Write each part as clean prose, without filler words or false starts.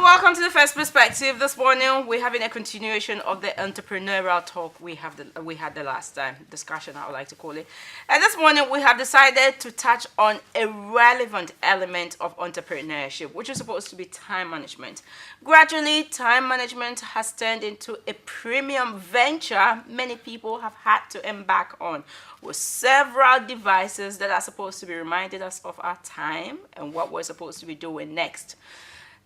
welcome to the First Perspective. This morning we're having a continuation of the entrepreneurial talk we had the last time, discussion I would like to call it. And this morning we have decided to touch on a relevant element of entrepreneurship, which is supposed to be time management. Gradually, time management has turned into a premium venture many people have had to embark on, with several devices that are supposed to be reminding us of our time and what we're supposed to be doing next.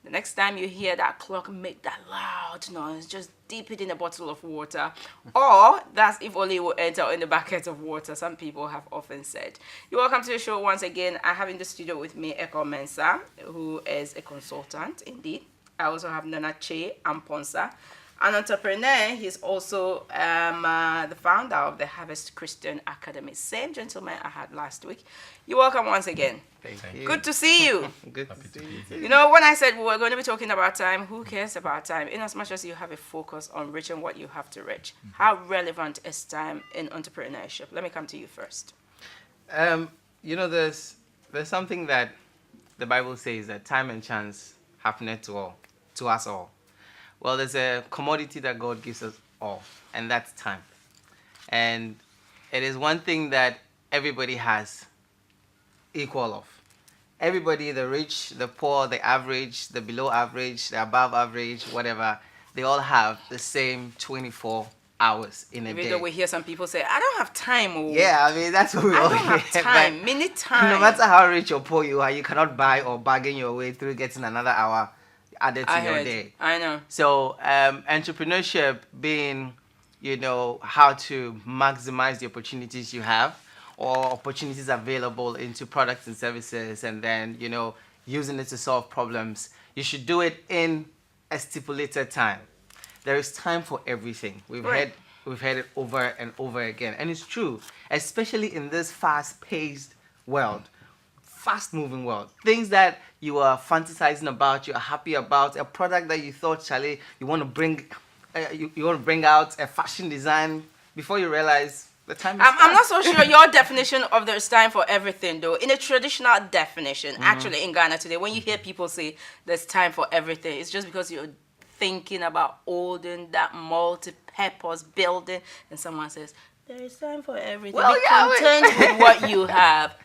The next time you hear that clock make that loud noise, just dip it in a bottle of water. Or that's if only it will enter in the bucket of water, some people have often said. You're welcome to the show once again. I have in the studio with me Eko Mensah, who is a consultant indeed. I also have Nana Che Amponsa, an entrepreneur. He's also the founder of the Harvest Christian Academy. Same gentleman I had last week. You're welcome once again. Thank you. Good to see you. Good to see you. You know, when I said we were going to be talking about time, who cares about time? In as much as you have a focus on reaching what you have to reach, how relevant is time in entrepreneurship? Let me come to you first. There's something that the Bible says that time and chance happen to us all. Well, there's a commodity that God gives us all, and that's time. And it is one thing that everybody has equal of. Everybody, the rich, the poor, the average, the below average, the above average, whatever, they all have the same 24 hours in a day. Even though we hear some people say, I don't have time. Oh. Yeah, I mean, that's what we all hear. I don't have time, minute time. No matter how rich or poor you are, you cannot buy or bargain your way through getting another hour added to your day. I know. So entrepreneurship being, how to maximize the opportunities you have or opportunities available into products and services, and then, using it to solve problems. You should do it in a stipulated time. There is time for everything. We've heard it over and over again. And it's true, especially in this fast-paced world. Fast-moving world. Things that you are fantasizing about, you're happy about, a product that you thought, Charlie, you want to bring out a fashion design before you realize the time is I'm not so sure your definition of there's time for everything, though. In a traditional definition, actually in Ghana today, when you hear people say there's time for everything, it's just because you're thinking about holding that multi-purpose building, and someone says, there is time for everything. Well, be content with what you have.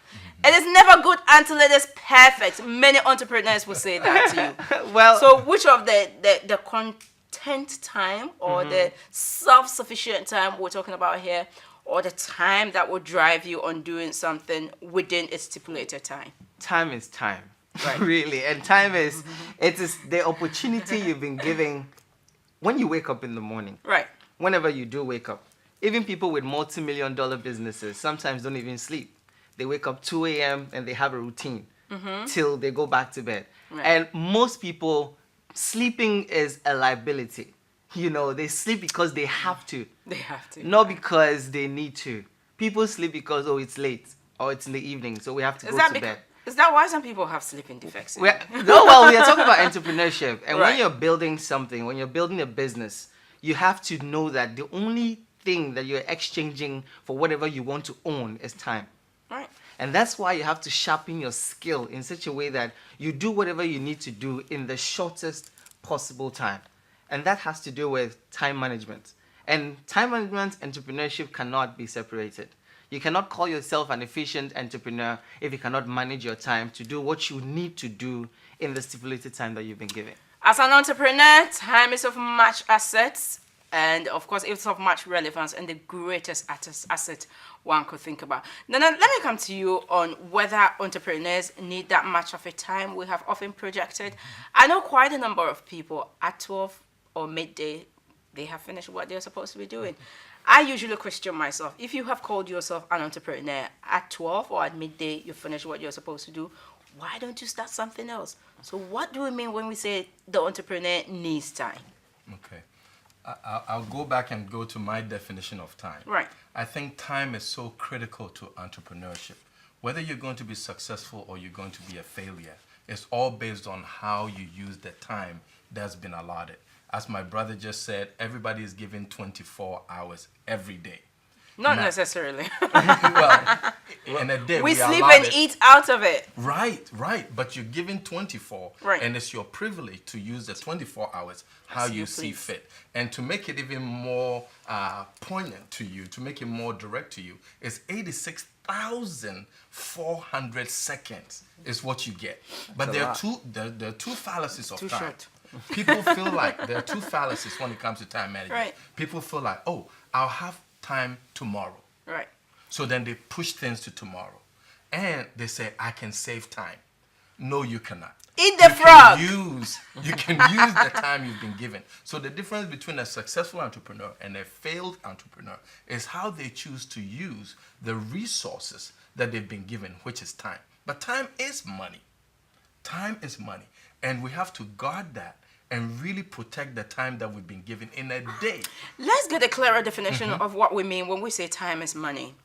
It is never good until it is perfect. Many entrepreneurs will say that to you. Well, so which of the content time or the self-sufficient time we're talking about here, or the time that will drive you on doing something within a stipulated time? Time is time, right? Really. And time is, it is the opportunity you've been given when you wake up in the morning. Right. Whenever you do wake up. Even people with multi-million-dollar businesses sometimes don't even sleep. They wake up 2 a.m. and they have a routine till they go back to bed. Right. And most people, sleeping is a liability. They sleep because they have to. They have to. Not because they need to. People sleep because, it's late or it's in the evening, so we have to go to bed. Is that why some people have sleeping defects? We are talking about entrepreneurship. And right. when you're building something, when you're building a business, you have to know that the only thing that you're exchanging for whatever you want to own is time. Right. And that's why you have to sharpen your skill in such a way that you do whatever you need to do in the shortest possible time. And that has to do with time management. And time management, entrepreneurship cannot be separated. You cannot call yourself an efficient entrepreneur if you cannot manage your time to do what you need to do in the stipulated time that you've been given. As an entrepreneur, time is of much assets. And of course, it's of much relevance and the greatest asset one could think about. Now, let me come to you on whether entrepreneurs need that much of a time we have often projected. I know quite a number of people at 12 or midday, they have finished what they're supposed to be doing. I usually question myself. If you have called yourself an entrepreneur at 12 or at midday, you finish what you're supposed to do, why don't you start something else? So what do we mean when we say the entrepreneur needs time? Okay. I'll go back and go to my definition of time. Right. I think time is so critical to entrepreneurship. Whether you're going to be successful or you're going to be a failure, it's all based on how you use the time that's been allotted. As my brother just said, everybody is given 24 hours every day. Not necessarily. Well, in a day We we sleep allowed and it. eat out of it. Right. But you're given 24, Right. and it's your privilege to use the 24 hours how As you you see please. fit. And to make it even more poignant to you, to make it more direct to you, is 86,400 seconds is what you get. But a there are lot. two fallacies of Too time. short. People feel like there are two fallacies when it comes to time management. Right. People feel like, oh, I'll have time tomorrow. Right. So then they push things to tomorrow. And they say, I can save time. No, you cannot. Eat the frog. You can use the time you've been given. So the difference between a successful entrepreneur and a failed entrepreneur is how they choose to use the resources that they've been given, which is time. But time is money. Time is money. And we have to guard that and really protect the time that we've been given in a day. Let's get a clearer definition of what we mean when we say time is money.